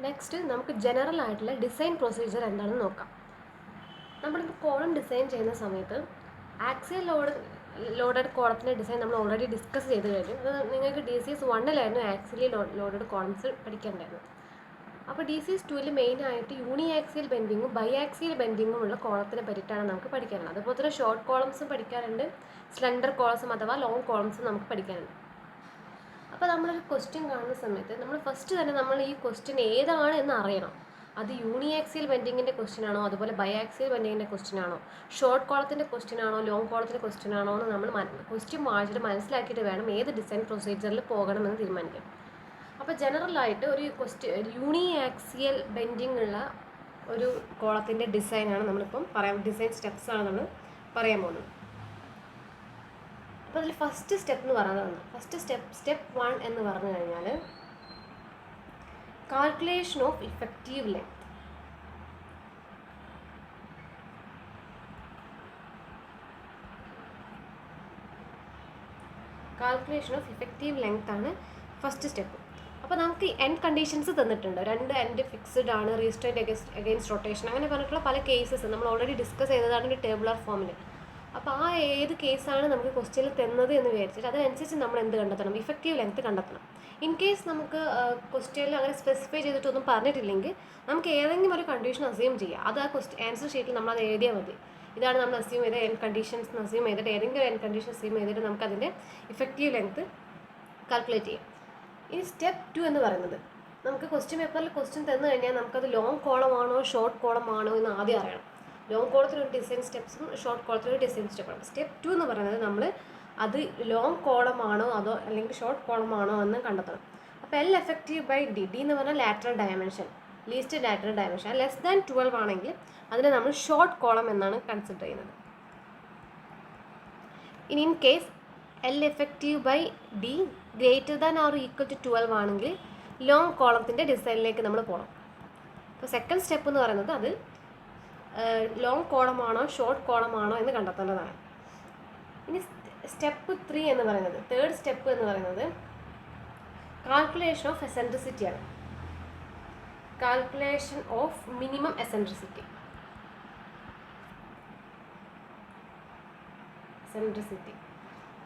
Next നമുക്ക് general ആയിട്ടുള്ള design procedure എന്താണെന്ന് നോക്കാം. നമ്മളിപ്പോൾ കോളം ഡിസൈൻ ചെയ്യുന്ന സമയത്ത് ആക്സിയൽ ലോഡഡ് കോളത്തിൻ്റെ ഡിസൈൻ നമ്മൾ ഓൾറെഡി ഡിസ്കസ് ചെയ്ത് കഴിഞ്ഞു. അത് നിങ്ങൾക്ക് DCS 1-ലായിരുന്നു ആക്സിയലി ലോഡഡ് കോളംസ് പഠിക്കേണ്ടായിരുന്നത്. അപ്പോൾ DCS 2-ൽ മെയിനായിട്ട് യൂണി ആക്സിയൽ ബെൻഡിങ്ങും ബൈ ആക്സിയൽ ബെൻഡിങ്ങും ഉള്ള കോളത്തിനെ പറ്റിയിട്ടാണ് നമുക്ക് പഠിക്കാനുള്ളത്. അതുപോലെ തന്നെ ഷോർട്ട് കോളംസും പഠിക്കാറുണ്ട്, സ്ലെൻഡർ കോളംസും അഥവാ ലോങ് കോളംസും നമുക്ക് പഠിക്കാനുണ്ട്. അപ്പോൾ നമ്മളൊരു ക്വസ്റ്റ്യൻ കാണുന്ന സമയത്ത് നമ്മൾ ഫസ്റ്റ് തന്നെ നമ്മൾ ഈ ക്വസ്റ്റ്യൻ ഏതാണ് എന്ന് അറിയണം. അത് യൂണി ആക്സിയൽ ബെൻഡിങ്ങിൻ്റെ ക്വസ്റ്റ്യൻ ആണോ, അതുപോലെ ബൈ ആക്സിയൽ ബെൻഡിങ്ങിൻ്റെ ക്വസ്റ്റ്യൻ ആണോ, ഷോർട്ട് കോളത്തിൻ്റെ ക്വസ്റ്റ്യൻ ആണോ, ലോങ് കോളത്തിൻ്റെ ക്വസ്റ്റ്യൻ ആണോ എന്ന് നമ്മൾ ക്വസ്റ്റ്യൻ വായിച്ചിട്ട് മനസ്സിലാക്കിയിട്ട് വേണം ഏത് ഡിസൈൻ പ്രൊസീജിയറിൽ പോകണമെന്ന് തീരുമാനിക്കാം. അപ്പോൾ ജനറലായിട്ട് ഒരു യൂണി ആക്സിയൽ ബെൻഡിങ് ഉള്ള ഒരു കോളത്തിൻ്റെ ഡിസൈനാണ് നമ്മളിപ്പം ഡിസൈൻ സ്റ്റെപ്സാണ് നമ്മൾ പറയാൻ പോകുന്നത്. അപ്പോൾ അതിൽ ഫസ്റ്റ് സ്റ്റെപ്പ് എന്ന് പറയുന്നത് സ്റ്റെപ്പ് 1 എന്ന് പറഞ്ഞു കഴിഞ്ഞാൽ calculation of effective length. Calculation of effective length ആണ് ഫസ്റ്റ് സ്റ്റെപ്പ്. അപ്പോൾ നമുക്ക് എൻഡ് കണ്ടീഷൻസ് തന്നിട്ടുണ്ട്. 2 എൻഡ് ഫിക്സ്ഡ് ആണ്, റീസ്ട്രെയിൻറ്റ് അഗെയിൻസ്റ്റ് റൊട്ടേഷൻ, അങ്ങനെ പറഞ്ഞിട്ടുള്ള പല കേസസ് നമ്മൾ ഓൾറെഡി ഡിസ്കസ് ചെയ്തതാണ് ഒരു ടേബുലർ ഫോമിൽ. അപ്പോൾ ആ ഏത് കേസാണ് നമുക്ക് ക്വസ്റ്റ്യനിൽ തന്നത് എന്ന് വിചാരിച്ചിട്ട് അതിനനുസരിച്ച് നമ്മൾ എന്ത് കണ്ടെത്തണം, ഇഫക്റ്റീവ് ലെങ്ത് കണ്ടെത്തണം. ഇൻ കേസ് നമുക്ക് ക്വസ്റ്റ്യനിൽ അങ്ങനെ സ്പെസിഫൈ ചെയ്തിട്ടൊന്നും പറഞ്ഞിട്ടില്ലെങ്കിൽ നമുക്ക് ഏതെങ്കിലും ഒരു കണ്ടീഷൻ അസ്യൂം ചെയ്യാം. അത് ആ ആൻസർ ഷീറ്റിൽ നമ്മൾ അത് എഴുതിയാൽ മതി. ഇതാണ് നമ്മൾ അസ്യൂം ചെയ്ത എൻഡ് കണ്ടീഷൻസ് അസ്യൂം ചെയ്തിട്ട് ഏതെങ്കിലും ഒരു എൻഡ് കണ്ടീഷൻ അസ്യൂം ചെയ്തിട്ട് നമുക്ക് അതിൻ്റെ ഇഫക്റ്റീവ് ലെങ്ത് കാൽക്കുലേറ്റ് ചെയ്യാം. ഇനി സ്റ്റെപ്പ് 2 എന്ന് പറയുന്നത് നമുക്ക് ക്വസ്റ്റ്യൻ പേപ്പറിൽ ക്വസ്റ്റ്യൻ തന്നു കഴിഞ്ഞാൽ നമുക്കത് ലോങ് കോളമാണോ ഷോർട്ട് കോളമാണോ എന്ന് ആദ്യം അറിയണം. ലോങ് കോളത്തിനൊരു ഡിസൈൻ സ്റ്റെപ്സും ഷോർട്ട് കോളത്തിനൊരു ഡിസൈൻ സ്റ്റെപ്പാണ്. സ്റ്റെപ്പ് 2 എന്ന് പറയുന്നത് നമ്മൾ അത് ലോങ് കോളമാണോ അതോ അല്ലെങ്കിൽ ഷോർട്ട് കോളമാണോ എന്ന് കണ്ടെത്തണം. അപ്പോൾ L effective by D എന്ന് പറഞ്ഞാൽ lateral dimension, least lateral dimension. Less than 12 ആണെങ്കിൽ അതിനെ നമ്മൾ ഷോർട്ട് കോളം എന്നാണ് കൺസിഡർ ചെയ്യുന്നത്. ഇനി in case L effective by D greater than or equal to 12 ആണെങ്കിൽ ലോങ് കോളത്തിൻ്റെ ഡിസൈനിലേക്ക് നമ്മൾ പോകണം. അപ്പോൾ സെക്കൻഡ് സ്റ്റെപ്പ് എന്ന് പറയുന്നത് അത് ലോങ് കോളമാണോ ഷോർട്ട് കോളമാണോ എന്ന് കണ്ടെത്തേണ്ടതാണ്. ഇനി സ്റ്റെപ്പ് 3 എന്ന് പറയുന്നത് തേർഡ് സ്റ്റെപ്പ് എന്ന് പറയുന്നത് കാൽക്കുലേഷൻ ഓഫ് എസെൻട്രിസിറ്റിയാണ്. Calculation of minimum eccentricity.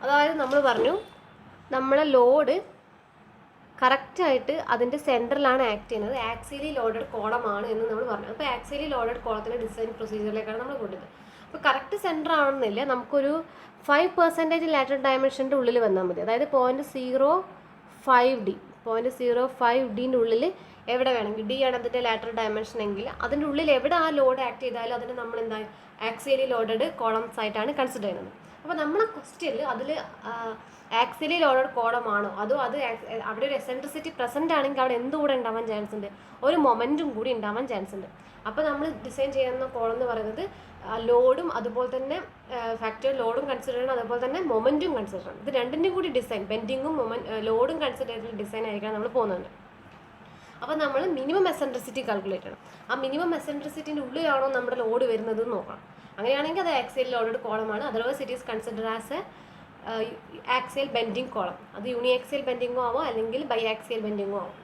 അതായത് നമ്മൾ പറഞ്ഞു നമ്മളെ ലോഡ് കറക്റ്റായിട്ട് അതിൻ്റെ സെൻറ്ററിലാണ് ആക്ട് ചെയ്യുന്നത്, ആക്സിയലി ലോഡഡ് കോളമാണ് എന്ന് നമ്മൾ പറഞ്ഞു. അപ്പോൾ ആക്സിയലി ലോഡഡ് കോളത്തിൻ്റെ ഡിസൈൻ പ്രൊസീജിയറിലേക്കാണ് നമ്മൾ കൊണ്ടുവരുന്നത്. അപ്പോൾ കറക്റ്റ് സെൻറ്റർ ആണെന്നില്ല, നമുക്കൊരു 5% ലാറ്ററൽ ഡയമെൻഷൻ്റെ ഉള്ളിൽ വന്നാൽ മതി. അതായത് 0.05D ഉള്ളിൽ എവിടെ വേണമെങ്കിൽ D ആണ് അതിൻ്റെ ലാറ്ററൽ ഡയമെൻഷൻ എങ്കിൽ അതിൻ്റെ ഉള്ളിൽ എവിടെ ആ ലോഡ് ആക്ട് ചെയ്താലും അതിന് നമ്മൾ എന്താ ആക്സിയലി ലോഡഡ് കോളംസ് ആയിട്ടാണ് കൺസിഡർ ചെയ്യുന്നത്. അപ്പോൾ നമ്മളെ ക്വസ്റ്റ്യനിൽ അതിൽ ആക്സിയലി ലോഡഡ് കോളമാണോ അതോ അത് അവിടെ ഒരു എസെൻട്രിസിറ്റി പ്രസൻ്റ് ആണെങ്കിൽ അവിടെ എന്തുകൂടെ ഉണ്ടാവാൻ ചാൻസ് ഉണ്ട്, ഒരു മൊമെൻറ്റും കൂടി ഉണ്ടാവാൻ ചാൻസ് ഉണ്ട്. അപ്പോൾ നമ്മൾ ഡിസൈൻ ചെയ്യുന്ന കോളം എന്ന് പറയുന്നത് ലോഡും അതുപോലെ തന്നെ ഫാക്ടർ ലോഡും കൺസിഡർ ചെയ്യണം, അതുപോലെ തന്നെ മൊമെൻറ്റും കൺസിഡർ ചെയ്യണം. ഇത് രണ്ടിൻ്റെയും കൂടി ഡിസൈൻ ബെൻഡിങ്ങും ലോഡും കൺസിഡർ ചെയ്തിട്ടുള്ള ഡിസൈൻ ആയിരിക്കണം നമ്മൾ പോകുന്നുണ്ട്. അപ്പോൾ നമ്മൾ മിനിമം എസെൻട്രിസിറ്റി കാൽക്കുലേറ്റ് ചെയ്യണം. ആ മിനിമം എസെൻട്രിസിറ്റിൻ്റെ ഉള്ളിലാണോ നമ്മുടെ ലോഡ് വരുന്നത് എന്ന് നോക്കണം. അങ്ങനെയാണെങ്കിൽ അത് ആക്സിയൽ ലോഡഡ് കോളമാണ്. Otherwise it is consider as a axial bending column. അത് യൂണി ആക്സിയൽ ബെൻഡിങ്ങോ ആവോ അല്ലെങ്കിൽ ബൈ ആക്സിയൽ ബെൻഡിങ്ങോ ആവും.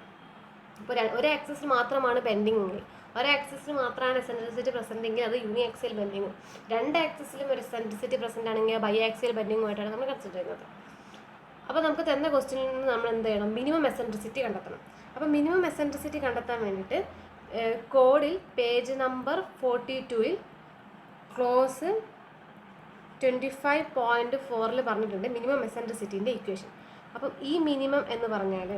ഇപ്പോൾ ഒരു ആക്സിസിൽ മാത്രമാണ് ബെൻഡിങ് എങ്കിൽ, ഒരു ആക്സിസിൽ മാത്രമാണ് എസെൻട്രിസിറ്റി പ്രസൻറ്റ് എങ്കിൽ അത് യൂണി ആക്സിയൽ ബെൻഡിങ്ങും, 2 ആക്സിസിലും ഒരു എസെൻട്രിസിറ്റി പ്രസൻറ്റ് ആണെങ്കിൽ ബൈ ആക്സിയൽ ബെൻഡിങ്ങുമായിട്ടാണ് നമ്മൾ കൺസിഡർ ചെയ്യുന്നത്. അപ്പോൾ നമുക്ക് തന്ന ക്വസ്റ്റ്യനിൽ നിന്ന് നമ്മൾ എന്ത് ചെയ്യണം, മിനിമം എസെൻട്രിസിറ്റി കണ്ടെത്തണം. അപ്പോൾ മിനിമം എസെൻട്രിസിറ്റി കണ്ടെത്താൻ വേണ്ടിയിട്ട് കോഡിൽ പേജ് നമ്പർ 42-ൽ ക്ലോസ് 25.4 പറഞ്ഞിട്ടുണ്ട് മിനിമം എസെൻട്രിസിറ്റിൻ്റെ ഇക്വേഷൻ. അപ്പം ഈ മിനിമം എന്ന് പറഞ്ഞാൽ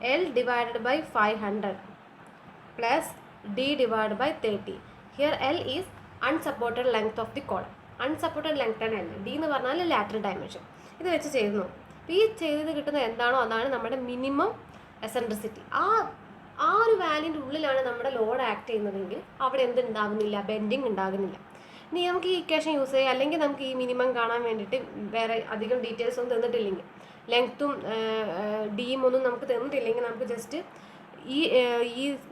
L divided by 500 plus D divided by 30. Here L is unsupported length of the column. Unsupported length ആണ് L. D എന്ന് പറഞ്ഞാൽ ലാറ്ററൽ ഡയമെൻഷൻ. ഇത് വെച്ച് ചെയ്യുന്നു. ഈ ചെയ്ത് കിട്ടുന്ന എന്താണോ അതാണ് നമ്മുടെ മിനിമം എസെൻട്രിസിറ്റി. ആ ഒരു വാല്യൂൻ്റെ ഉള്ളിലാണ് നമ്മുടെ ലോഡ് ആക്ട് ചെയ്യുന്നതെങ്കിൽ അവിടെ എന്തുണ്ടാകുന്നില്ല, ബെൻഡിങ് ഉണ്ടാകുന്നില്ല. ഇനി നമുക്ക് ഈ ഇക്വേഷൻ യൂസ് ചെയ്യാം, അല്ലെങ്കിൽ നമുക്ക് ഈ മിനിമം കാണാൻ വേണ്ടിയിട്ട് വേറെ അധികം ഡീറ്റെയിൽസ് ഒന്നും തന്നിട്ടില്ലെങ്കിൽ, ലെങ്ത്തും ഡിയും ഒന്നും നമുക്ക് തന്നിട്ടില്ലെങ്കിൽ നമുക്ക് ജസ്റ്റ് ഈ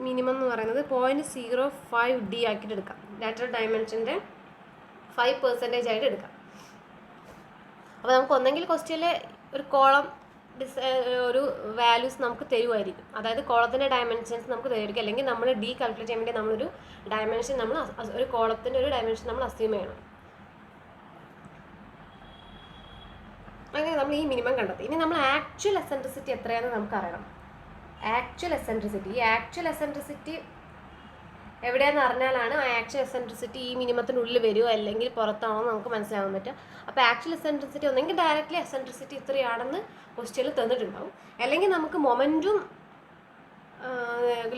മിനിമം എന്ന് പറയുന്നത് 0.05D ആക്കിയിട്ട് എടുക്കാം. ലാറ്ററൽ ഡയമെൻഷൻ്റെ 5% ആയിട്ട് എടുക്കാം. അപ്പോൾ നമുക്ക് ഒന്നെങ്കിൽ ക്വസ്റ്റ്യനിൽ ഒരു കോളം ഒരു വാല്യൂസ് നമുക്ക് തരുമായിരിക്കും. അതായത് കോളത്തിൻ്റെ ഡയമെൻഷൻസ് നമുക്ക് തരുമായിരിക്കും. അല്ലെങ്കിൽ നമ്മൾ ഡി കാൽക്കുലേറ്റ് ചെയ്യാൻ വേണ്ടി നമ്മളൊരു ഡയമെൻഷൻ ഒരു കോളത്തിൻ്റെ ഒരു ഡയമെൻഷൻ നമ്മൾ അസ്യൂം ചെയ്യണം. അങ്ങനെ നമ്മൾ ഈ മിനിമം കണ്ടെത്തി. ഇനി നമ്മൾ ആക്ച്വൽ എസെൻട്രിസിറ്റി എത്രയാണെന്ന് നമുക്കറിയണം. ആക്ച്വൽ എസെൻട്രിസിറ്റി എവിടെയാണെന്ന് അറിഞ്ഞാലാണ് ആ ആക്ച്വൽ എസെൻട്രിസിറ്റി ഈ മിനിമത്തിനുള്ളിൽ വരുമോ അല്ലെങ്കിൽ പുറത്താണോ എന്ന് നമുക്ക് മനസ്സിലാവാൻ പറ്റും. അപ്പോൾ ആക്ച്വൽ എസെൻട്രിസിറ്റി ഒന്നെങ്കിൽ ഡയറക്റ്റ്ലി എസെൻട്രിസിറ്റി ഇത്രയാണെന്ന് ക്വസ്റ്റ്യനിൽ തന്നിട്ടുണ്ടാവും, അല്ലെങ്കിൽ നമുക്ക് മൊമെൻറ്റും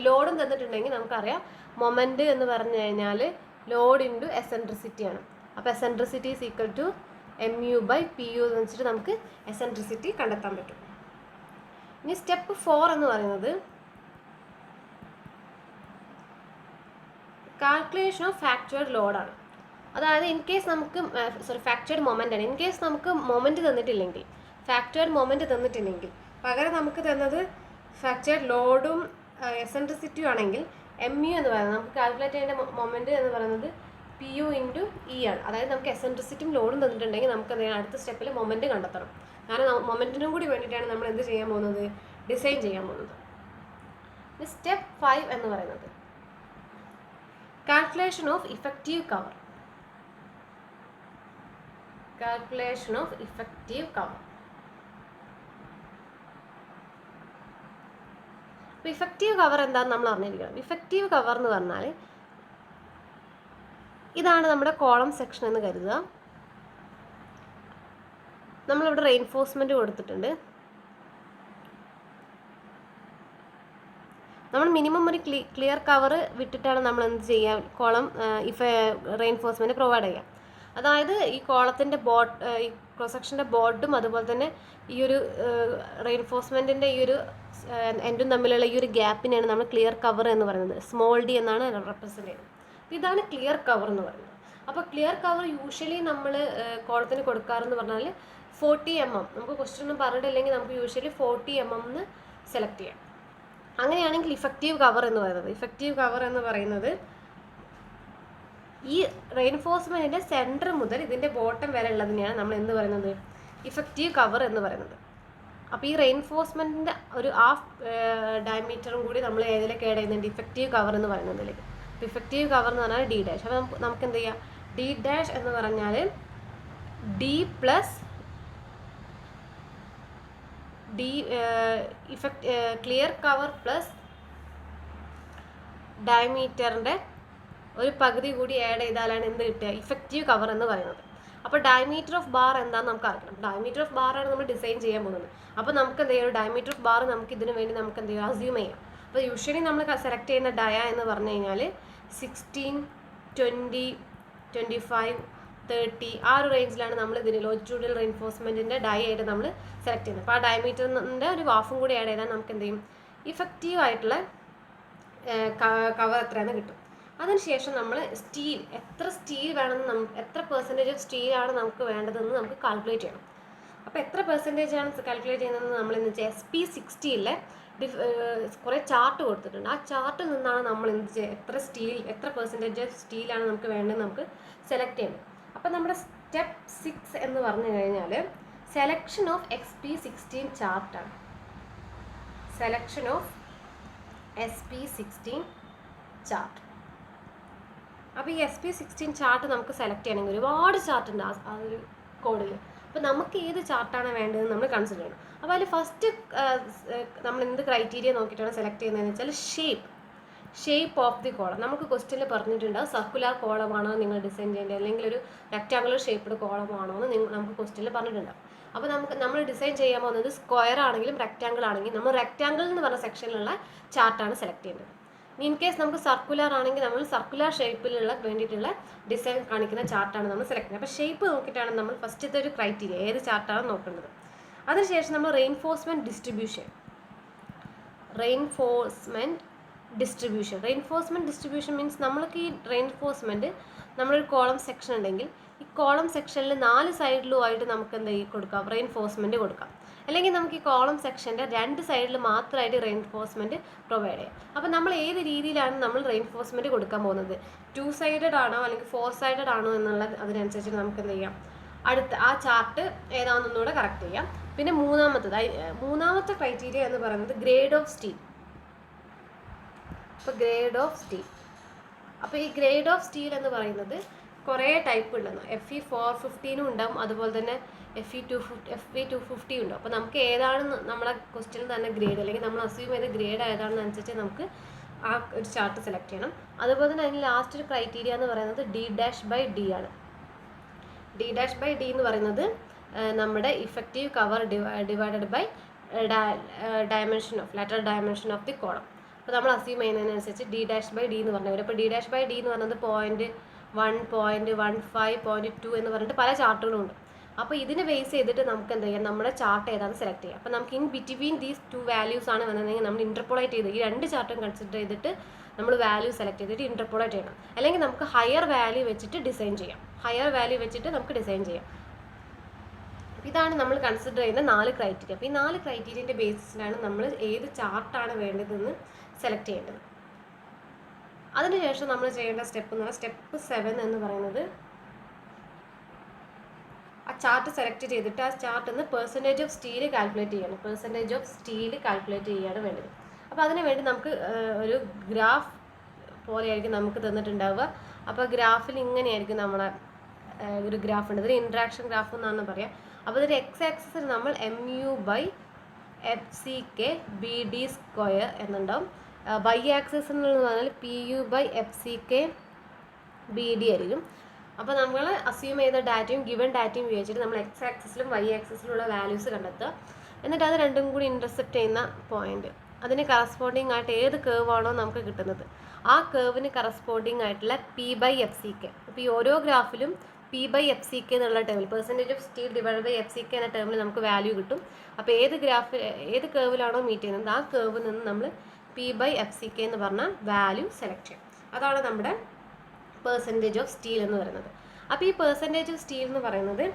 ലോഡും തന്നിട്ടുണ്ടെങ്കിൽ നമുക്കറിയാം മൊമെൻറ്റ് എന്ന് പറഞ്ഞു കഴിഞ്ഞാൽ ലോഡ് ഇൻറ്റു എസെൻട്രിസിറ്റിയാണ്. അപ്പോൾ eccentricity is equal to mu/pu എന്ന് വെച്ചിട്ട് നമുക്ക് എസെൻട്രിസിറ്റി കണ്ടെത്താൻ പറ്റും. ഇനി സ്റ്റെപ്പ് 4 എന്ന് പറയുന്നത് കാൽക്കുലേഷൻ ഓഫ് ഫാക്ച്വേർഡ് ലോഡാണ്. അതായത് ഇൻ കേസ് നമുക്ക് ഫാക്ച്വേർഡ് മൊമെൻ്റ് ആണ്. ഇൻ കേസ് നമുക്ക് മൊമെൻറ്റ് തന്നിട്ടില്ലെങ്കിൽ, ഫാക്ച്വേർഡ് മൊമെൻറ്റ് തന്നിട്ടില്ലെങ്കിൽ പകരം നമുക്ക് തന്നത് ഫാക്ച്വേർഡ് ലോഡും എസെൻട്രിസിറ്റിയും ആണെങ്കിൽ mu എന്ന് പറയുന്നത് നമുക്ക് കാൽക്കുലേറ്റ് ചെയ്യേണ്ട മൊമെൻറ്റ് എന്ന് പറയുന്നത് PU × E ആണ്. അതായത് നമുക്ക് എസെൻട്രിസിറ്റിയും ലോഡും തന്നിട്ടുണ്ടെങ്കിൽ നമുക്ക് അടുത്ത സ്റ്റെപ്പിൽ മൊമെൻറ്റ് കണ്ടെത്തണം. കാരണം മൊമെൻറ്റിനും കൂടി വേണ്ടിയിട്ടാണ് നമ്മൾ എന്ത് ചെയ്യാൻ പോകുന്നത്, ഡിസൈൻ ചെയ്യാൻ പോകുന്നത്. സ്റ്റെപ്പ് 5 എന്ന് പറയുന്നത് കാൽക്കുലേഷൻ ഓഫ് ഇഫക്റ്റീവ് കവർ. അപ്പോൾ ഇഫക്റ്റീവ് കവർ എന്താണെന്ന് നമ്മൾ അറിഞ്ഞിരിക്കണം. ഇഫക്റ്റീവ് കവർ എന്ന് പറഞ്ഞാൽ ഇതാണ് നമ്മുടെ കോളം സെക്ഷൻ എന്ന് കരുതുക. നമ്മളിവിടെ റെയിൻഫോഴ്സ്മെൻറ്റ് കൊടുത്തിട്ടുണ്ട്. നമ്മൾ മിനിമം ഒരു ക്ലിയർ കവർ വിട്ടിട്ടാണ് നമ്മൾ എന്ത് ചെയ്യുക, കോളം റെയിൻഫോഴ്സ്മെൻറ്റ് പ്രൊവൈഡ് ചെയ്യുക. അതായത് ഈ കോളത്തിൻ്റെ ഈ ക്രോസ് സെക്ഷൻ്റെ ബോർഡും അതുപോലെ തന്നെ ഈ ഒരു റെയിൻഫോഴ്സ്മെൻറ്റിൻ്റെ ഈ ഒരു എൻഡും തമ്മിലുള്ള ഈ ഒരു ഗ്യാപ്പിനെയാണ് നമ്മൾ ക്ലിയർ കവർ എന്ന് പറയുന്നത്. സ്മോൾ d എന്നാണ് റെപ്രസെൻ്റ് ചെയ്യുന്നത്. ഇതാണ് ക്ലിയർ കവർ എന്ന് പറയുന്നത്. അപ്പോൾ ക്ലിയർ കവർ യൂഷ്വലി നമ്മൾ കോളത്തിന് കൊടുക്കാറെന്ന് പറഞ്ഞാൽ 40 mm. നമുക്ക് ക്വസ്റ്റ്യൻ ഒന്നും പറഞ്ഞിട്ടില്ലെങ്കിൽ നമുക്ക് യൂഷ്വലി 40 mm സെലക്ട് ചെയ്യാം. അങ്ങനെയാണെങ്കിൽ ഇഫക്റ്റീവ് കവർ എന്ന് പറയുന്നത് ഈ റെയിൻഫോഴ്സ്മെൻറ്റിൻ്റെ സെൻറ്റർ മുതൽ ഇതിൻ്റെ ബോട്ടം വരെ ഉള്ളതിനെയാണ് നമ്മൾ എന്ത് പറയുന്നത്, ഇഫക്റ്റീവ് കവർ എന്ന് പറയുന്നത്. അപ്പോൾ ഈ റെയിൻഫോഴ്സ്മെൻറ്റിൻ്റെ ഒരു ഹാഫ് ഡയമീറ്ററും കൂടി നമ്മൾ ഏതിലേക്ക് ആഡ് ചെയ്യുന്നുണ്ട്, ഇഫക്റ്റീവ് കവർ എന്ന് പറയുന്നതിലേക്ക്. അപ്പോൾ ഇഫക്റ്റീവ് കവർ എന്ന് പറഞ്ഞാൽ D'. അപ്പോൾ നമുക്ക് എന്ത് ചെയ്യാം, D' എന്ന് പറഞ്ഞാൽ D plus clear cover plus ഡയമീറ്ററിൻ്റെ ഒരു പകുതി കൂടി ആഡ് ചെയ്താലാണ് എന്ത് കിട്ടുക, ഇഫക്റ്റീവ് കവർ എന്ന് പറയുന്നത്. അപ്പോൾ ഡയമീറ്റർ ഓഫ് ബാർ എന്താണെന്ന് നമുക്ക് അറിയണം. ഡയമീറ്റർ ഓഫ് ബാറാണ് നമ്മൾ ഡിസൈൻ ചെയ്യാൻ പോകുന്നത്. അപ്പോൾ നമുക്ക് എന്ത് ചെയ്യാം, ഡയമീറ്റർ ഓഫ് ബാർ നമുക്ക് ഇതിന് വേണ്ടി നമുക്ക് എന്ത് ചെയ്യാം, അസ്യൂം ചെയ്യാം. അപ്പോൾ യൂഷ്വലി നമ്മൾ സെലക്ട് ചെയ്യുന്ന ഡയ എന്ന് പറഞ്ഞു കഴിഞ്ഞാൽ 16, 20, 25, 30 ആ ഒരു റേഞ്ചിലാണ് നമ്മൾ ഇതിന് ലോജിറ്റ്യൂഡിനൽ റെയിൻഫോഴ്സ്മെൻറ്റിൻ്റെ ഡയ ആയിട്ട് നമ്മൾ സെലക്ട് ചെയ്യുന്നത്. അപ്പോൾ ആ ഡയമീറ്ററിൻ്റെ ഒരു ഹാഫും കൂടി ആഡ് ചെയ്താൽ നമുക്ക് എന്ത് ചെയ്യും, ഇഫക്റ്റീവ് ആയിട്ടുള്ള കവർ എത്രയെന്ന് കിട്ടും. അതിനുശേഷം നമ്മൾ എത്ര സ്റ്റീൽ വേണമെന്ന് എത്ര പെർസെൻറ്റേജ് ഓഫ് സ്റ്റീലാണ് നമുക്ക് വേണ്ടതെന്ന് നമുക്ക് കാൽക്കുലേറ്റ് ചെയ്യണം. അപ്പോൾ എത്ര പെർസെൻറ്റേജ് ആണ് കാൽക്കുലേറ്റ് ചെയ്യുന്നതെന്ന് നമ്മൾ എന്ന് വെച്ചാൽ SP60 കുറേ ചാർട്ട് കൊടുത്തിട്ടുണ്ട്. ആ ചാർട്ടിൽ നിന്നാണ് നമ്മൾ എത്ര പെർസെൻറ്റേജ് സ്റ്റീലാണ് നമുക്ക് വേണ്ടതെന്ന് നമുക്ക് സെലക്ട് ചെയ്യണം. അപ്പോൾ നമ്മുടെ സ്റ്റെപ്പ് 6 എന്ന് പറഞ്ഞു കഴിഞ്ഞാൽ സെലക്ഷൻ ഓഫ് SP16 ചാർട്ടാണ്. Selection of SP16 chart. അപ്പോൾ ഈ SP16 ചാർട്ട് നമുക്ക് സെലക്ട് ചെയ്യണമെങ്കിൽ ഒരുപാട് ചാർട്ട് ഉണ്ട് ആ ഒരു കോഡിൽ. അപ്പോൾ നമുക്ക് ഏത് ചാർട്ടാണ് വേണ്ടതെന്ന് നമ്മൾ കൺസിഡർ ചെയ്യണം. അപ്പോൾ അതിൽ ഫസ്റ്റ് നമ്മൾ എന്ത് ക്രൈറ്റീരിയ നോക്കിയിട്ടാണ് സെലക്ട് ചെയ്യുന്നതെന്ന് വെച്ചാൽ ഷേപ്പ് ഓഫ് ദി കോളം. നമുക്ക് ക്വസ്റ്റ്യനിൽ പറഞ്ഞിട്ടുണ്ട് സർക്കുലർ കോളമാണോ നിങ്ങൾ ഡിസൈൻ ചെയ്യേണ്ടത്, അല്ലെങ്കിൽ ഒരു റെക്റ്റാങ്കുലർ ഷേപ്പ്ഡ് കോളമാണോ എന്ന് നമുക്ക് ക്വസ്റ്റ്യനിൽ പറഞ്ഞിട്ടുണ്ട്. അപ്പോൾ നമ്മൾ ഡിസൈൻ ചെയ്യാൻ പോകുന്നത് സ്ക്വയർ ആണെങ്കിലും റെക്റ്റാങ്കിൾ ആണെങ്കിലും നമ്മൾ റെക്റ്റാങ്കിൾ എന്ന് പറഞ്ഞ സെക്ഷനിലുള്ള ചാർട്ടാണ് സെലക്ട് ചെയ്യേണ്ടത്. ഇൻ കേസ് നമുക്ക് സർക്കുലർ ആണെങ്കിൽ നമ്മൾ സർക്കുലർ ഷേപ്പിലുള്ള വേണ്ടിയിട്ടുള്ള ഡിസൈൻ കാണിക്കുന്ന ചാർട്ടാണ് നമ്മൾ സെലക്ട് ചെയ്യുന്നത്. അപ്പോൾ ഷേപ്പ് നോക്കിയിട്ടാണ് നമ്മൾ ഫസ്റ്റത്തെ ഒരു ക്രൈറ്റീരിയ ഏത് ചാർട്ടാണ് നോക്കേണ്ടത്. അതിനുശേഷം നമ്മൾ റെയിൻഫോഴ്സ്മെൻറ്റ് ഡിസ്ട്രിബ്യൂഷൻ മീൻസ് നമ്മൾക്ക് ഈ റെയിൻഫോഴ്സ്മെൻറ്റ് നമ്മളൊരു കോളം സെക്ഷൻ ഉണ്ടെങ്കിൽ ഈ കോളം സെക്ഷനിൽ 4 സൈഡിലുമായിട്ട് നമുക്ക് എന്ത് കൊടുക്കാം, റെയിൻഫോഴ്സ്മെൻറ്റ് കൊടുക്കാം. അല്ലെങ്കിൽ നമുക്ക് ഈ കോളം സെക്ഷൻ്റെ 2 സൈഡിൽ മാത്രമായിട്ട് റെയിൻഫോഴ്സ്മെൻറ്റ് പ്രൊവൈഡ് ചെയ്യാം. അപ്പോൾ നമ്മൾ ഏത് രീതിയിലാണ് നമ്മൾ റെയിൻഫോഴ്സ്മെൻറ്റ് കൊടുക്കാൻ പോകുന്നത്, 2 സൈഡഡ് ആണോ അല്ലെങ്കിൽ 4 സൈഡഡ് ആണോ എന്നുള്ള അതിനനുസരിച്ച് നമുക്ക് എന്ത് ചെയ്യാം, അടുത്ത ആ ചാർട്ട് ഏതാണെന്നൊന്നുകൂടെ കറക്റ്റ് ചെയ്യാം. പിന്നെ മൂന്നാമത്തെ ക്രൈറ്റീരിയ എന്ന് പറയുന്നത് ഗ്രേഡ് ഓഫ് സ്റ്റീൽ. അപ്പോൾ ഗ്രേഡ് ഓഫ് സ്റ്റീൽ, അപ്പോൾ ഈ ഗ്രേഡ് ഓഫ് സ്റ്റീൽ എന്ന് പറയുന്നത് കുറേ ടൈപ്പ് ഉണ്ടെന്ന്. FE415 ഉണ്ടാവും, അതുപോലെ തന്നെ FE250 ഉണ്ടാവും. അപ്പോൾ നമുക്ക് ഏതാണ് നമ്മളെ ക്വസ്റ്റ്യൻ തന്നെ ഗ്രേഡ്, അല്ലെങ്കിൽ നമ്മൾ അസ്യൂം ചെയ്ത ഗ്രേഡ് ഏതാണെന്ന് അനുസരിച്ച് നമുക്ക് ആ ഒരു ചാർട്ട് സെലക്ട് ചെയ്യണം. അതുപോലെ തന്നെ അതിന് ലാസ്റ്റ് ഒരു ക്രൈറ്റീരിയ എന്ന് പറയുന്നത് D'/D ആണ്. D'/D എന്ന് പറയുന്നത് നമ്മുടെ effective cover divided by dimension of lateral dimension of the column. അപ്പോൾ നമ്മൾ അസ്യൂം ചെയ്യുന്നതിനനുസരിച്ച് D'/D എന്ന് പറഞ്ഞു വരും. അപ്പോൾ D'/D എന്ന് പറയുന്നത് 0.1, 0.15, 0.2 എന്ന് പറഞ്ഞിട്ട് പല ചാർട്ടുകളും ഉണ്ട്. അപ്പോൾ ഇതിനെ ബേസ് ചെയ്തിട്ട് നമുക്ക് എന്ത് ചെയ്യാം, നമ്മുടെ ചാർട്ട് ഏതാണ് സെലക്ട് ചെയ്യുക. അപ്പോൾ നമുക്ക് ഇൻ ബിറ്റ്വീൻ ദീസ് 2 വാല്യൂസ് ആണ് വന്നതെങ്കിൽ നമ്മൾ ഇൻ്റർപോളേറ്റ് ചെയ്ത് ഈ 2 ചാർട്ടും കൺസിഡർ ചെയ്തിട്ട് നമ്മൾ വാല്യൂ സെലക്ട് ചെയ്തിട്ട് ഇൻ്റർപോളേറ്റ് ചെയ്യണം. അല്ലെങ്കിൽ നമുക്ക് ഹയർ വാല്യൂ വെച്ചിട്ട് ഡിസൈൻ ചെയ്യാം. നമുക്ക് ഡിസൈൻ ചെയ്യാം. ഇതാണ് നമ്മൾ കൺസിഡർ ചെയ്യുന്ന 4 ക്രൈറ്റീരിയ. അപ്പോൾ ഈ 4 ക്രൈറ്റീരിയൻ്റെ ബേസിസിലാണ് നമ്മൾ ഏത് ചാർട്ടാണ് വേണ്ടതെന്ന് സെലക്ട് ചെയ്യേണ്ടത്. അതിനുശേഷം നമ്മൾ ചെയ്യേണ്ട സ്റ്റെപ്പ് എന്ന് പറഞ്ഞാൽ സ്റ്റെപ്പ് 7 എന്ന് പറയുന്നത് ആ ചാർട്ട് സെലക്ട് ചെയ്തിട്ട് ആ ചാർട്ടിൽ നിന്ന് പെർസെൻറ്റേജ് ഓഫ് സ്റ്റീൽ കാൽക്കുലേറ്റ് ചെയ്യുകയാണ് വേണ്ടത്. അപ്പോൾ അതിന് വേണ്ടി നമുക്ക് ഒരു ഗ്രാഫ് പോലെയായിരിക്കും നമുക്ക് തന്നിട്ടുണ്ടാവുക. അപ്പോൾ ഗ്രാഫിൽ ഇങ്ങനെയായിരിക്കും നമ്മളെ ഒരു ഗ്രാഫ് ഉണ്ട്. ഇതൊരു ഇൻട്രാക്ഷൻ ഗ്രാഫ് എന്നാണ് പറയുക. അപ്പോൾ ഇതൊരു എക്സ് ആക്സിസിൽ നമ്മൾ MU/FCK/BD² എന്നുണ്ടാവും. വൈ ആക്സിസ് എന്ന് പറഞ്ഞാൽ PU/FCK/BD ആയിരിക്കും. അപ്പോൾ നമ്മൾ അസ്യൂം ചെയ്ത ഡാറ്റയും ഗിവൺ ഡാറ്റയും ഉപയോഗിച്ചിട്ട് നമ്മൾ എക്സ് ആക്സിസിലും വൈ ആക്സിസിലുള്ള വാല്യൂസ് കണ്ടെത്തുക. എന്നിട്ട് അത് രണ്ടും കൂടി ഇൻ്റർസെപ്റ്റ് ചെയ്യുന്ന പോയിന്റ്, അതിന് കറസ്പോണ്ടിങ് ആയിട്ട് ഏത് കേവ് ആണോ നമുക്ക് കിട്ടുന്നത് ആ കേവിന് കറസ്പോണ്ടിങ് ആയിട്ടുള്ള P/FCK. അപ്പോൾ ഈ ഓരോ ഗ്രാഫിലും P/FCK എന്നുള്ള ടേമിൽ percentage of steel divided by FCK എന്ന ടേമിൽ നമുക്ക് വാല്യൂ കിട്ടും. അപ്പോൾ ഏത് കേവിലാണോ മീറ്റ് ചെയ്യുന്നത് ആ കേവിൽ നിന്ന് നമ്മൾ P/FCK എന്ന് പറഞ്ഞ വാല്യൂ സെലക്ട് ചെയ്യും. അതാണ് നമ്മുടെ പെർസെൻറ്റേജ് ഓഫ് സ്റ്റീൽ എന്ന് പറയുന്നത്. അപ്പോൾ ഈ പെർസെൻറ്റേജ് ഓഫ് സ്റ്റീൽ എന്ന് പറയുന്നത്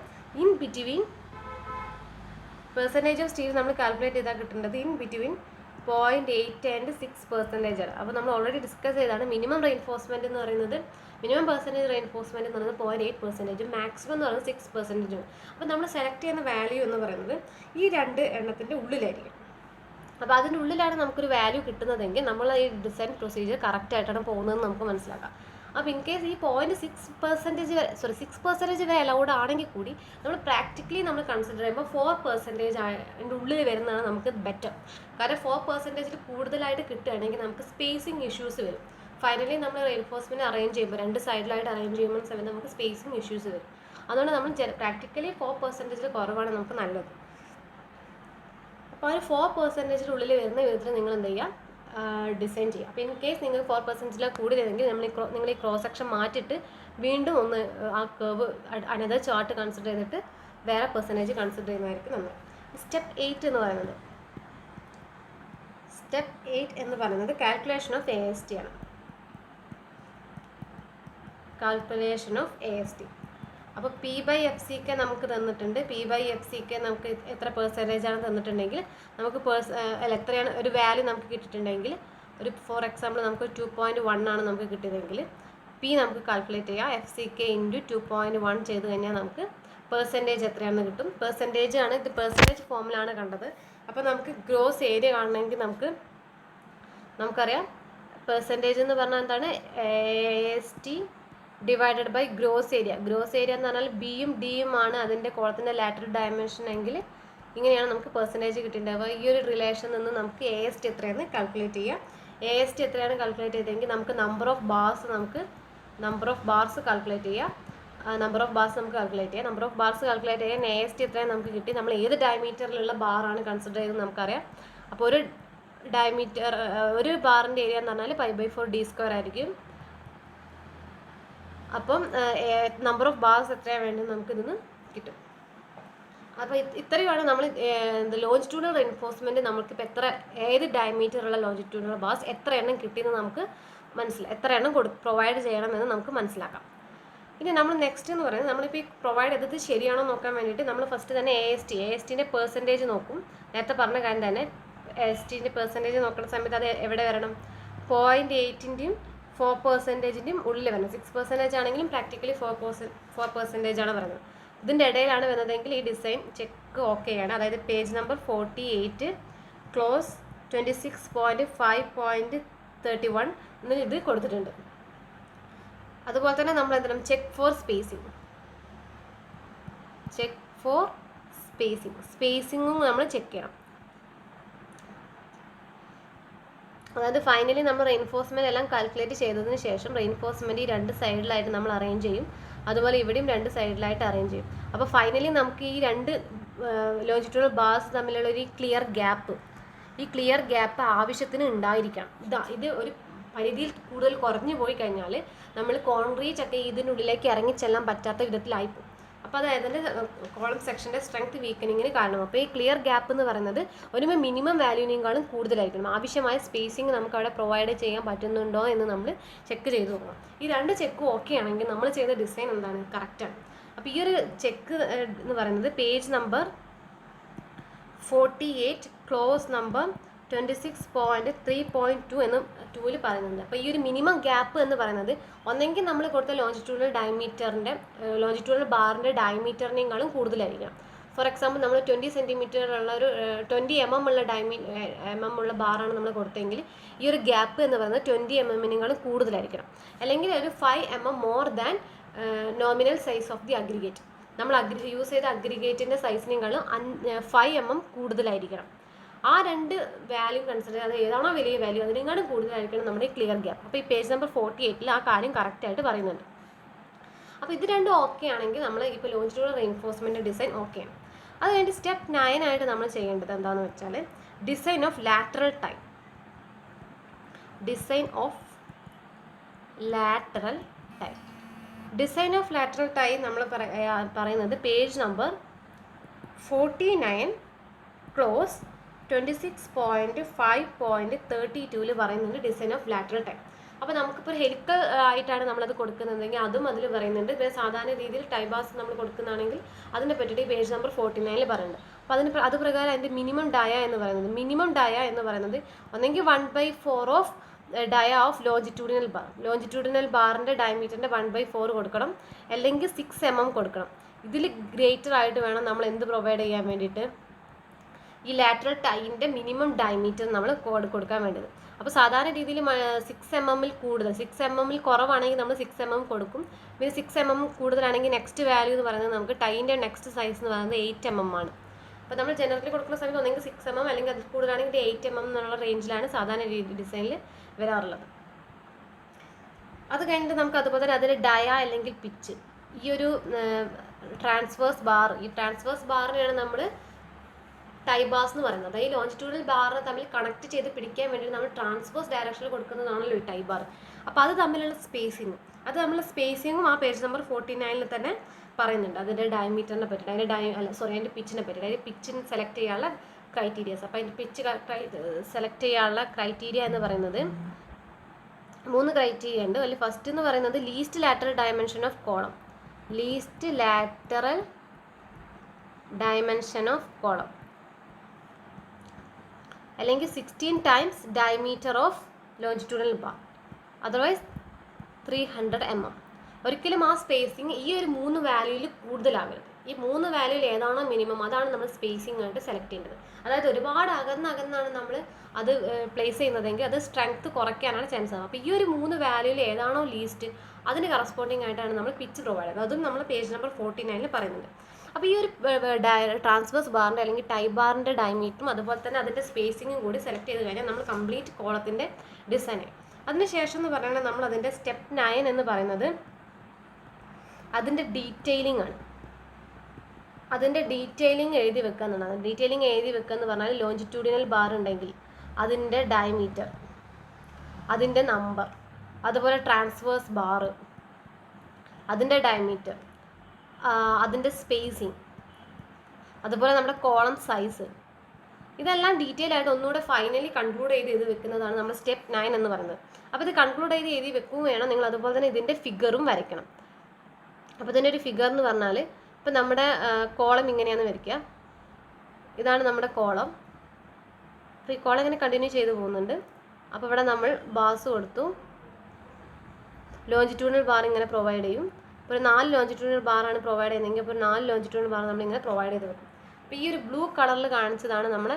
in between percentage of steel നമ്മൾ കാൽക്കുലേറ്റ് ചെയ്താൽ കിട്ടേണ്ടത് ഇൻ ബിറ്റ്വീൻ 0.8 and 6% ആണ്. അപ്പോൾ നമ്മൾ ഓൾറെഡി ഡിസ്കസ് ചെയ്താണ് മിനിമം റെയിൻഫോഴ്സ്മെൻറ്റ് എന്ന് പറയുന്നത്, മിനിമം പെർസെൻറ്റേജ് റെയിൻഫോഴ്സ്മെൻറ്റ് എന്ന് പറയുന്നത് 0.8%, മാക്സിമം എന്ന് പറയുന്നത് 6%. അപ്പോൾ നമ്മൾ സെലക്ട് ചെയ്യുന്ന വാല്യൂ എന്ന് പറയുന്നത് ഈ 2 എണ്ണത്തിൻ്റെ ഉള്ളിലായിരിക്കും. അപ്പോൾ അതിൻ്റെ ഉള്ളിലാണ് നമുക്കൊരു വാല്യൂ കിട്ടുന്നതെങ്കിൽ നമ്മൾ ഈ ഡിസൈൻ പ്രൊസീജിയർ കറക്റ്റായിട്ടാണ് പോകുന്നതെന്ന് നമുക്ക് മനസ്സിലാക്കാം. അപ്പോൾ ഇൻ കേസ് ഈ 6% വരെ അലൗഡ് ആണെങ്കിൽ കൂടി നമ്മൾ പ്രാക്ടിക്കലി നമ്മൾ കൺസിഡർ ചെയ്യുമ്പോൾ 4% അതിൻ്റെ ഉള്ളിൽ വരുന്നതാണ് നമുക്ക് ബെറ്റർ. കാരണം 4% കൂടുതലായിട്ട് കിട്ടുകയാണെങ്കിൽ നമുക്ക് സ്പേസിങ് ഇഷ്യൂസ് വരും. ഫൈനലി നമ്മൾ റെയിൻഫോഴ്സ്മെൻറ്റ് അറേഞ്ച് ചെയ്യുമ്പോൾ 2 സൈഡിലായിട്ട് അറേഞ്ച് ചെയ്യുമ്പോൾ നമുക്ക് സ്പേസിങ് ഇഷ്യൂസ് വരും. അതുകൊണ്ട് നമ്മൾ പ്രാക്ടിക്കലി 4% കുറവാണ് നമുക്ക് നല്ലത്. അപ്പോൾ ആ ഒരു 4% ഉള്ളിൽ വരുന്ന വിധത്തിൽ നിങ്ങൾ എന്ത് ചെയ്യുക, ഡിസൈൻ ചെയ്യുക. അപ്പോൾ ഇൻ കേസ് നിങ്ങൾ 4% കൂടി വരുമെങ്കിൽ നിങ്ങൾ ഈ ക്രോസ് സെക്ഷൻ മാറ്റിയിട്ട് വീണ്ടും ഒന്ന് ആ കേവ് അനദർ ചാർട്ട് കൺസിഡർ ചെയ്തിട്ട് വേറെ പെർസെൻറ്റേജ് കൺസിഡർ ചെയ്യുന്നതായിരിക്കും നമ്മൾ. സ്റ്റെപ്പ് 8 എന്ന് പറയുന്നത് കാൽക്കുലേഷൻ ഓഫ് AST ആണ്. Calculation of AST. അപ്പോൾ P/FCK നമുക്ക് തന്നിട്ടുണ്ട്. P/FCK നമുക്ക് എത്ര പെർസെൻറ്റേജ് ആണ് തന്നിട്ടുണ്ടെങ്കിൽ നമുക്ക് എത്രയാണ് ഒരു വാല്യൂ നമുക്ക് കിട്ടിയിട്ടുണ്ടെങ്കിൽ, ഒരു ഫോർ എക്സാമ്പിൾ നമുക്ക് 2.1 ആണ് നമുക്ക് കിട്ടിയതെങ്കിൽ P നമുക്ക് കാൽക്കുലേറ്റ് ചെയ്യാം. FCK × 2.1 ചെയ്ത് കഴിഞ്ഞാൽ നമുക്ക് പെർസെൻറ്റേജ് എത്രയാണെന്ന് കിട്ടും. പെർസെൻറ്റേജ് ആണ്, ഇത് പെർസെൻറ്റേജ് ഫോമിലാണ് കണ്ടത്. അപ്പോൾ നമുക്ക് ഗ്രോസ് ഏരിയ കാണണമെങ്കിൽ നമുക്കറിയാം പെർസെൻറ്റേജ് എന്ന് പറഞ്ഞാൽ എന്താണ്, AST divided by gross area. Gross area എന്ന് പറഞ്ഞാൽ ബിയും ഡിയും ആണ് അതിൻ്റെ കോളത്തിൻ്റെ ലാറ്ററൽ ഡയമെൻഷൻ എങ്കിൽ ഇങ്ങനെയാണ് നമുക്ക് പെർസെൻറ്റേജ് കിട്ടിയിട്ടുണ്ടാവുക. ഈ ഒരു റിലേഷൻ നിന്ന് നമുക്ക് AST എത്രയാണ് കാൽക്കുലേറ്റ് ചെയ്യാം. AST എത്രയാണ് കാൽക്കുലേറ്റ് ചെയ്തെങ്കിൽ നമുക്ക് നമ്പർ ഓഫ് ബാർസ് കാൽക്കുലേറ്റ് ചെയ്യാം. നമ്പർ ഓഫ് ബാർസ് കാൽക്കുലേറ്റ് ചെയ്യാൻ AST എത്രയാണ് നമുക്ക് കിട്ടി. നമ്മൾ ഏത് ഡയമീറ്ററിലുള്ള ബാറാണ് കൺസിഡർ ചെയ്തത് നമുക്കറിയാം. അപ്പോൾ ഒരു ബാറിൻ്റെ ഏരിയ എന്ന് പറഞ്ഞാൽ π/4d² ആയിരിക്കും. അപ്പം നമ്പർ ഓഫ് ബാർസ് എത്രയാണ് വേണ്ടത് നമുക്കിതിന് കിട്ടും. അപ്പോൾ ഇത്രയുമാണ് നമ്മൾ ലോഞ്ചിറ്റ്യൂണൽ റെയിൻഫോഴ്സ്മെൻറ്റ് നമുക്കിപ്പോൾ ഏത് ഡയമീറ്ററുള്ള ലോഞ്ചിറ്റ്യൂണൽ ബാർസ് എത്ര എണ്ണം കിട്ടിയെന്ന് നമുക്ക് എത്ര എണ്ണം പ്രൊവൈഡ് ചെയ്യണമെന്ന് നമുക്ക് മനസ്സിലാക്കാം. ഇനി നമ്മൾ നെക്സ്റ്റ് എന്ന് പറയുന്നത് നമ്മളിപ്പോൾ ഈ പ്രൊവൈഡ് ചെയ്തത് ശരിയാണോ നോക്കാൻ വേണ്ടിയിട്ട് നമ്മൾ ഫസ്റ്റ് തന്നെ ASTൻ്റെ പെർസെൻറ്റേജ് നോക്കും. നേരത്തെ പറഞ്ഞ കാര്യം തന്നെ ASTൻ്റെ പെർസെൻറ്റേജ് നോക്കുന്ന സമയത്ത് അത് എവിടെ വരണം, 0.8-ൻ്റെയും 4%-ൻ്റെയും ഉള്ളിൽ വരണം. 6% ആണെങ്കിലും പ്രാക്ടിക്കലി 4% ആണ് പറയുന്നത്. ഇതിൻ്റെ ഇടയിലാണ് വരുന്നതെങ്കിൽ ഈ ഡിസൈൻ ചെക്ക് ചെക്ക് ഓക്കെയാണ്. അതായത് പേജ് നമ്പർ 48 ക്ലോസ് 26.5.31 എന്ന് ഇത് കൊടുത്തിട്ടുണ്ട്. അതുപോലെ തന്നെ നമ്മൾ എന്താണ് ചെക്ക് ഫോർ സ്പേസിങ്, സ്പേസിങ്ങും നമ്മൾ ചെക്ക് ചെയ്യണം. അതായത് ഫൈനലി നമ്മൾ റെയിൻഫോഴ്സ്മെൻറ്റ് എല്ലാം കാൽക്കുലേറ്റ് ചെയ്തതിന് ശേഷം റെയിൻഫോഴ്സ്മെൻറ്റ് ഈ 2 സൈഡിലായിട്ട് നമ്മൾ അറേഞ്ച് ചെയ്യും. അതുപോലെ ഇവിടെയും 2 സൈഡിലായിട്ട് അറേഞ്ച് ചെയ്യും. അപ്പോൾ ഫൈനലി നമുക്ക് ഈ 2 ലോഞ്ചിറ്റ്യൂഡൽ ബാർസ് തമ്മിലുള്ള ഒരു ക്ലിയർ ഗ്യാപ്പ്, ഈ ക്ലിയർ ഗ്യാപ്പ് ആവശ്യത്തിന് ഉണ്ടായിരിക്കണം. ഇത് ഒരു പരിധിയിൽ കൂടുതൽ കുറഞ്ഞു പോയി കഴിഞ്ഞാൽ നമ്മൾ കോൺക്രീറ്റ് ഒക്കെ ഇതിനുള്ളിലേക്ക് ഇറങ്ങിച്ചെല്ലാൻ പറ്റാത്ത വിധത്തിലായിപ്പോകും. അപ്പോൾ അത് അതിൻ്റെ കോളം സെക്ഷൻ്റെ സ്ട്രെങ്ത് വീക്കനിങ്ങിന് കാരണം. അപ്പോൾ ഈ ക്ലിയർ ഗ്യാപ്പ് എന്ന് പറയുന്നത് ഒരു മിനിമം വാല്യൂവിനേക്കാളും കൂടുതലായിരിക്കണം. ആവശ്യമായ സ്പേസിങ് നമുക്ക് അവിടെ പ്രൊവൈഡ് ചെയ്യാൻ പറ്റുന്നുണ്ടോ എന്ന് നമ്മൾ ചെക്ക് ചെയ്ത് നോക്കണം. ഈ 2 ചെക്കും ഓക്കെ ആണെങ്കിൽ നമ്മൾ ചെയ്ത ഡിസൈൻ എന്താണ്, കറക്റ്റാണ്. അപ്പോൾ ഈ ഒരു ചെക്ക് എന്ന് പറയുന്നത് പേജ് നമ്പർ 48 ക്ലോസ് നമ്പർ 26.3.2 എന്ന് 2-ൽ പറയുന്നുണ്ട്. അപ്പോൾ ഈ ഒരു മിനിമം ഗ്യാപ്പ് എന്ന് പറയുന്നത് ഒന്നെങ്കിൽ നമ്മൾ കൊടുത്ത ലോഞ്ചിറ്റ്യൂഡൽ ബാറിൻ്റെ ഡയമീറ്ററിനേക്കാളും കൂടുതലായിരിക്കണം. ഫോർ എക്സാമ്പിൾ നമ്മൾ 20 സെൻറ്റിമീറ്ററുള്ള ഒരു 20 mm ഉള്ള ഉള്ള ബാറാണ് നമ്മൾ കൊടുത്തെങ്കിൽ ഈ ഒരു ഗ്യാപ്പ് എന്ന് പറയുന്നത് 20 mm കൂടുതലായിരിക്കണം. അല്ലെങ്കിൽ ഒരു 5 mm more than nominal size of the aggregate. നമ്മൾ യൂസ് ചെയ്ത അഗ്രിഗേറ്റിൻ്റെ സൈസിനേക്കാളും 5 mm കൂടുതലായിരിക്കണം. ആ 2 വാല്യൂ കൺസിഡർ, അത് ഏതാണോ വലിയ വാല്യൂ അതിനേക്കാളും കൂടുതലായിരിക്കണം നമ്മുടെ ക്ലിയർ ഗ്യാപ്പ്. അപ്പോൾ ഈ പേജ് നമ്പർ 48-ൽ ആ കാര്യം കറക്റ്റായിട്ട് പറയുന്നുണ്ട്. അപ്പോൾ ഇത് 2 ഓക്കെ ആണെങ്കിൽ നമ്മൾ ഇപ്പോൾ ലോഞ്ചിറ്റ്യൂഡൽ റെയിൻഫോഴ്സ്മെൻറ്റ് ഡിസൈൻ ഓക്കെയാണ്. അത് കഴിഞ്ഞിട്ട് സ്റ്റെപ്പ് 9 ആയിട്ട് നമ്മൾ ചെയ്യേണ്ടത് എന്താണെന്ന് വെച്ചാൽ design of lateral tie. Design of lateral tie നമ്മൾ പറയുന്നത് പേജ് നമ്പർ 49 ക്ലോസ് 26.5.32-ൽ പറയുന്നുണ്ട് ഡിസൈൻ ഓഫ് ലാറ്ററൽ ടൈ. അപ്പോൾ നമുക്കിപ്പോൾ ഹെലിക്കൽ ആയിട്ടാണ് നമ്മളത് കൊടുക്കുന്നതെങ്കിൽ അതും അതിൽ പറയുന്നുണ്ട്. ഇപ്പോൾ സാധാരണ രീതിയിൽ ടൈബാസ് നമ്മൾ കൊടുക്കുന്നതാണെങ്കിൽ അതിനെ പറ്റിയിട്ട് പേജ് നമ്പർ 49-ൽ പറയുന്നുണ്ട്. അപ്പോൾ അത് പ്രകാരം അതിൻ്റെ മിനിമം ഡയ എന്ന് പറയുന്നത് ഒന്നെങ്കിൽ 1/4 ഓഫ് ഡയ ഓഫ് ലോഞ്ചിറ്റ്യൂഡിനൽ ബാറിൻ്റെ ഡയമീറ്ററിൻ്റെ 1/4 കൊടുക്കണം, അല്ലെങ്കിൽ 6 mm കൊടുക്കണം. ഇതിൽ ഗ്രേറ്റർ ആയിട്ട് വേണം നമ്മൾ എന്ത് പ്രൊവൈഡ് ചെയ്യാൻ വേണ്ടിയിട്ട്, ഈ ലാറ്ററൽ ടൈൻ്റെ മിനിമം ഡയമീറ്റർ നമ്മൾ കൊടുക്കാൻ വേണ്ടത്. അപ്പോൾ സാധാരണ രീതിയിൽ 6 mm-ൽ കൂടുതൽ, 6 mm-ൽ കുറവാണെങ്കിൽ നമ്മൾ 6 mm കൊടുക്കും. പിന്നെ 6 mm കൂടുതലാണെങ്കിൽ നെക്സ്റ്റ് വാല്യൂ എന്ന് പറയുന്നത് നമുക്ക് ടൈൻ്റെ നെക്സ്റ്റ് സൈസ് എന്ന് പറയുന്നത് 8 mm ആണ്. അപ്പോൾ നമ്മൾ ജനറലി കൊടുക്കുന്ന സമയത്ത് ഒന്നെങ്കിൽ 6 mm അല്ലെങ്കിൽ അതിൽ കൂടുതലാണെങ്കിൽ 8 mm എന്നുള്ള റേഞ്ചിലാണ് സാധാരണ ഡിസൈനിൽ വരാറുള്ളത്. അത് കഴിഞ്ഞിട്ട് നമുക്ക് അതുപോലെ തന്നെ അതിൽ ഡയ അല്ലെങ്കിൽ പിച്ച്, ഈ ഒരു ട്രാൻസ്വേഴ്സ് ബാറിനെയാണ് നമ്മൾ ടൈബാസ് എന്ന് പറയുന്നത്. ഈ ലോഞ്ചിറ്റ്യൂഡൽ ബാറിനെ തമ്മിൽ കണക്ട് ചെയ്ത് പിടിക്കാൻ വേണ്ടി നമ്മൾ ട്രാൻസ്വേഴ്സ് ഡയറക്ഷനിൽ കൊടുക്കുന്നതാണല്ലോ ഈ ടൈ ബാർ. അപ്പോൾ അത് തമ്മിലുള്ള സ്പേസിങ്ങും ആ പേജ് നമ്പർ 49-ൽ തന്നെ പറയുന്നുണ്ട്. അതിൻ്റെ ഡയമീറ്ററിനെ പറ്റിയിട്ട്, അതിൻ്റെ പിച്ചിനെ പറ്റിയിട്ട്, അതിൻ്റെ പിച്ചിന് സെലക്ട് ചെയ്യാനുള്ള ക്രൈറ്റീരിയാസ്. അപ്പോൾ അതിൻ്റെ പിച്ച് സെലക്ട് ചെയ്യാനുള്ള ക്രൈറ്റീരിയ എന്ന് പറയുന്നത് 3 ക്രൈറ്റീരിയ ഉണ്ട്. അതിൽ ഫസ്റ്റ് എന്ന് പറയുന്നത് least lateral dimension of column. അല്ലെങ്കിൽ 16 times diameter of longitudinal bar, otherwise 300 mm. ഒരിക്കലും ആ സ്പേസിങ് ഈ ഒരു 3 വാല്യൂവിൽ കൂടുതലാകരുത്. ഈ 3 വാല്യൂവിൽ ഏതാണോ മിനിമം അതാണ് നമ്മൾ സ്പേസിങ് ആയിട്ട് സെലക്ട് ചെയ്യേണ്ടത്. അതായത് ഒരുപാട് അകന്നാണ് നമ്മൾ അത് പ്ലേസ് ചെയ്യുന്നതെങ്കിൽ അത് സ്ട്രെങ്ത് കുറയ്ക്കാനാണ് ചാൻസ് ആവുക. അപ്പോൾ ഈ ഒരു 3 വാല്യൂവിൽ ഏതാണോ ലീസ്റ്റ് അതിന് കറസ്പോണ്ടിങ് ആയിട്ടാണ് നമ്മൾ പിച്ച് പ്രൊവൈഡ് ചെയ്യുന്നത്. അതും നമ്മൾ പേജ് നമ്പർ 49-ൽ പറയുന്നുണ്ട്. അപ്പോൾ ഈ ഒരു ട്രാൻസ്വേഴ്സ് ബാറിൻ്റെ അല്ലെങ്കിൽ ടൈ ബാറിൻ്റെ ഡയമീറ്ററും അതുപോലെ തന്നെ അതിൻ്റെ സ്പേസിങ്ങും കൂടി സെലക്ട് ചെയ്ത് കഴിഞ്ഞാൽ നമ്മൾ കംപ്ലീറ്റ് കോളത്തിൻ്റെ ഡിസൈനായി. അതിനുശേഷം എന്ന് പറയുന്നത് നമ്മൾ അതിൻ്റെ സ്റ്റെപ്പ് 9 എന്ന് പറയുന്നത് അതിൻ്റെ ഡീറ്റെയിലിംഗ് ആണ്. അതിൻ്റെ ഡീറ്റെയിലിംഗ് എഴുതി വെക്കുക എന്നാണ്. ഡീറ്റെയിലിംഗ് എഴുതി വെക്കുക എന്ന് പറഞ്ഞാൽ ലോഞ്ചിറ്റ്യൂഡിനൽ ബാർ ഉണ്ടെങ്കിൽ അതിൻ്റെ ഡയമീറ്റർ, അതിൻ്റെ നമ്പർ, അതുപോലെ ട്രാൻസ്വേഴ്സ് ബാർ, അതിൻ്റെ ഡയമീറ്റർ, അതിൻ്റെ സ്പേസിങ്, അതുപോലെ നമ്മുടെ കോളം സൈസ്, ഇതെല്ലാം ഡീറ്റെയിൽ ആയിട്ട് ഒന്നുകൂടെ ഫൈനലി കൺക്ലൂഡ് ചെയ്ത് വെക്കുന്നതാണ് നമ്മൾ സ്റ്റെപ്പ് 9 എന്ന് പറയുന്നത്. അപ്പോൾ ഇത് കൺക്ലൂഡ് ചെയ്ത് എഴുതി വെക്കുകയും വേണം നിങ്ങൾ. അതുപോലെ തന്നെ ഇതിൻ്റെ ഫിഗറും വരയ്ക്കണം. അപ്പോൾ ഇതിൻ്റെ ഒരു ഫിഗർ എന്ന് പറഞ്ഞാൽ ഇപ്പം നമ്മുടെ കോളം ഇങ്ങനെയാണ് വരയ്ക്കുക. ഇതാണ് നമ്മുടെ കോളം. അപ്പോൾ ഈ കോളം ഇങ്ങനെ കണ്ടിന്യൂ ചെയ്ത് പോകുന്നുണ്ട്. അപ്പോൾ ഇവിടെ നമ്മൾ ബാസ് കൊടുത്തു, ലോഞ്ചിറ്റ്യൂഡൽ ബാർ ഇങ്ങനെ പ്രൊവൈഡ് ചെയ്യും. ഒരു 4 ലോഞ്ചിറ്റ്യൂഡൽ ബാറാണ് പ്രൊവൈഡ് ചെയ്യുന്നതെങ്കിൽ അപ്പോൾ 4 ലോഞ്ചിറ്റ്യൂഡൽ ബാർ നമ്മളിങ്ങനെ പ്രൊവൈഡ് ചെയ്ത് വെക്കും. അപ്പോൾ ഈ ഒരു ബ്ലൂ കളറിൽ കാണിച്ചതാണ് നമ്മൾ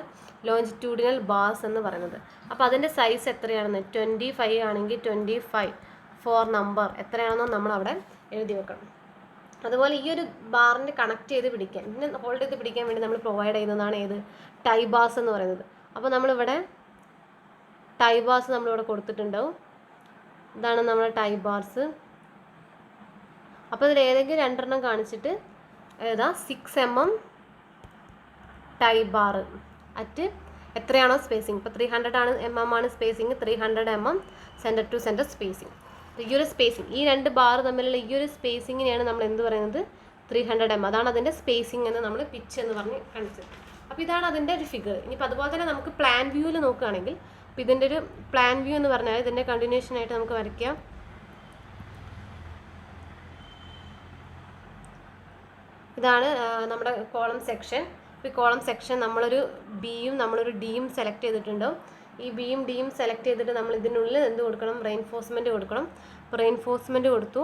ലോഞ്ചിറ്റ്യൂഡിനൽ ബാർസ് എന്ന് പറയുന്നത്. അപ്പോൾ അതിൻ്റെ സൈസ് എത്രയാണെന്ന് 25 ആണെങ്കിൽ 25 ഫോർ നമ്പർ എത്രയാണെന്നോ നമ്മൾ അവിടെ എഴുതി വെക്കണം. അതുപോലെ ഈ ഒരു ബാറിൻ്റെ കണക്ട് ചെയ്ത് പിടിക്കാൻ, ഇതിനെ ഹോൾഡ് ചെയ്ത് പിടിക്കാൻ വേണ്ടി നമ്മൾ പ്രൊവൈഡ് ചെയ്യുന്നതാണ് ഏത് ടൈ ബാർസ് എന്ന് പറയുന്നത്. അപ്പോൾ നമ്മളിവിടെ ടൈ ബാർസ് നമ്മളിവിടെ കൊടുത്തിട്ടുണ്ടാവും. ഇതാണ് നമ്മുടെ ടൈ ബാർസ്. അപ്പോൾ ഇതിൽ ഏതെങ്കിലും 2 എണ്ണം കാണിച്ചിട്ട് ഏതാ 6 mm ടൈ ബാർ അറ്റ് എത്രയാണോ സ്പേസിങ്. ഇപ്പോൾ 300 mm ആണ് spacing, 300 mm centre to centre spacing. ഈ ഒരു സ്പേസിങ്, ഈ 2 ബാർ തമ്മിലുള്ള ഈ ഒരു സ്പേസിങ്ങിനെയാണ് നമ്മൾ എന്ത് പറയുന്നത് 300 mm. അതാണ് അതിൻ്റെ സ്പേസിങ് എന്ന് നമ്മൾ പിച്ച് എന്ന് പറഞ്ഞ് കാണിച്ചത്. അപ്പോൾ ഇതാണ് അതിൻ്റെ ഒരു ഫിഗർ. ഇനിയിപ്പോൾ അതുപോലെ തന്നെ നമുക്ക് പ്ലാൻ വ്യൂവിൽ നോക്കുകയാണെങ്കിൽ, അപ്പോൾ ഇതിൻ്റെ ഒരു പ്ലാൻ വ്യൂ എന്ന് പറഞ്ഞാൽ ഇതിൻ്റെ കണ്ടിന്യൂഷൻ ആയിട്ട് നമുക്ക് വരയ്ക്കാം. ഇതാണ് നമ്മുടെ കോളം സെക്ഷൻ. ഈ കോളം സെക്ഷൻ നമ്മളൊരു ബിയും നമ്മളൊരു ഡിയും സെലക്ട് ചെയ്തിട്ടുണ്ടാവും. ഈ ബിയും ഡിയും സെലക്ട് ചെയ്തിട്ട് നമ്മൾ ഇതിനുള്ളിൽ എന്ത് കൊടുക്കണം, റെയിൻഫോഴ്സ്മെൻറ്റ് കൊടുക്കണം. അപ്പോൾ റെയിൻഫോഴ്സ്മെൻറ്റ് കൊടുത്തു.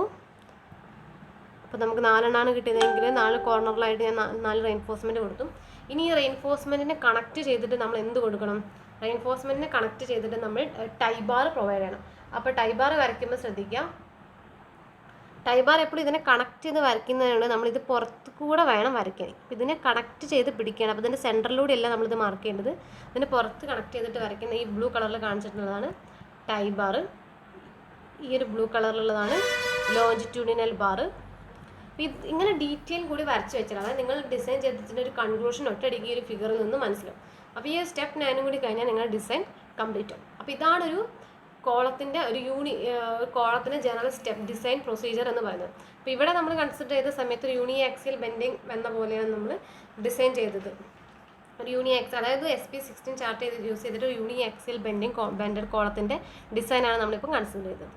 അപ്പോൾ നമുക്ക് 4 എണ്ണമാണ് കിട്ടിയതെങ്കിൽ 4 കോർണറിലായിട്ട് ഞാൻ 4 റെയിൻഫോഴ്സ്മെൻറ്റ് കൊടുത്തു. ഇനി ഈ റെയിൻഫോഴ്സ്മെൻറ്റിനെ കണക്ട് ചെയ്തിട്ട് നമ്മൾ എന്ത് കൊടുക്കണം, റെയിൻഫോഴ്സ്മെൻറ്റിനെ കണക്ട് ചെയ്തിട്ട് നമ്മൾ ടൈ ബാർ പ്രൊവൈഡ് ചെയ്യണം. അപ്പോൾ ടൈ ബാർ വരയ്ക്കുമ്പോൾ ശ്രദ്ധിക്കുക, ടൈ ബാർ എപ്പോഴും ഇതിനെ കണക്ട് ചെയ്ത് വരയ്ക്കുന്നതുകൊണ്ട് നമ്മളിത് പുറത്ത് കൂടെ വേണം വരയ്ക്കാൻ. ഇതിനെ കണക്ട് ചെയ്ത് പിടിക്കുകയാണ്. അപ്പോൾ ഇതിൻ്റെ സെൻറ്ററിലൂടെ അല്ല നമ്മളിത് മാർക്ക് ചെയ്യേണ്ടത്, ഇതിന് പുറത്ത് കണക്ട് ചെയ്തിട്ട് വരയ്ക്കുന്ന ഈ ബ്ലൂ കളറിൽ കാണിച്ചിട്ടുള്ളതാണ് ടൈ ബാർ. ഈ ഒരു ബ്ലൂ കളറിലുള്ളതാണ് ലോഞ്ചിറ്റ്യൂഡിനൽ ബാർ. ഇങ്ങനെ ഡീറ്റെയിൽ കൂടി വരച്ച് വെച്ചാൽ അതായത് നിങ്ങൾ ഡിസൈൻ ചെയ്തതിൻ്റെ ഒരു കൺക്ലൂഷൻ ഒറ്റയടിക്ക് ഈ ഒരു ഫിഗറിൽ നിന്ന് മനസ്സിലാവും. അപ്പോൾ ഈ സ്റ്റെപ്പ് 9 കൂടി കഴിഞ്ഞാൽ നിങ്ങളുടെ ഡിസൈൻ കംപ്ലീറ്റ് ആവും. അപ്പോൾ ഇതാണൊരു കോളത്തിൻ്റെ ഒരു കോളത്തിൻ്റെ ജനറൽ സ്റ്റെപ്പ് ഡിസൈൻ പ്രൊസീജിയർ എന്ന് പറയുന്നത്. അപ്പോൾ ഇവിടെ നമ്മൾ കൺസിഡർ ചെയ്ത സമയത്ത് ഒരു യൂണി ആക്സിയൽ ബെൻഡിങ് എന്ന പോലെയാണ് നമ്മൾ ഡിസൈൻ ചെയ്തത്. ഒരു യൂണി ആക്സിൽ, അതായത് SP16 ചാർട്ട് ചെയ്ത് യൂസ് ചെയ്തിട്ട് ഒരു യൂണി ആക്സിയൽ ബെൻഡഡ് കോളത്തിൻ്റെ ഡിസൈനാണ് നമ്മളിപ്പോൾ കൺസിഡർ ചെയ്തത്.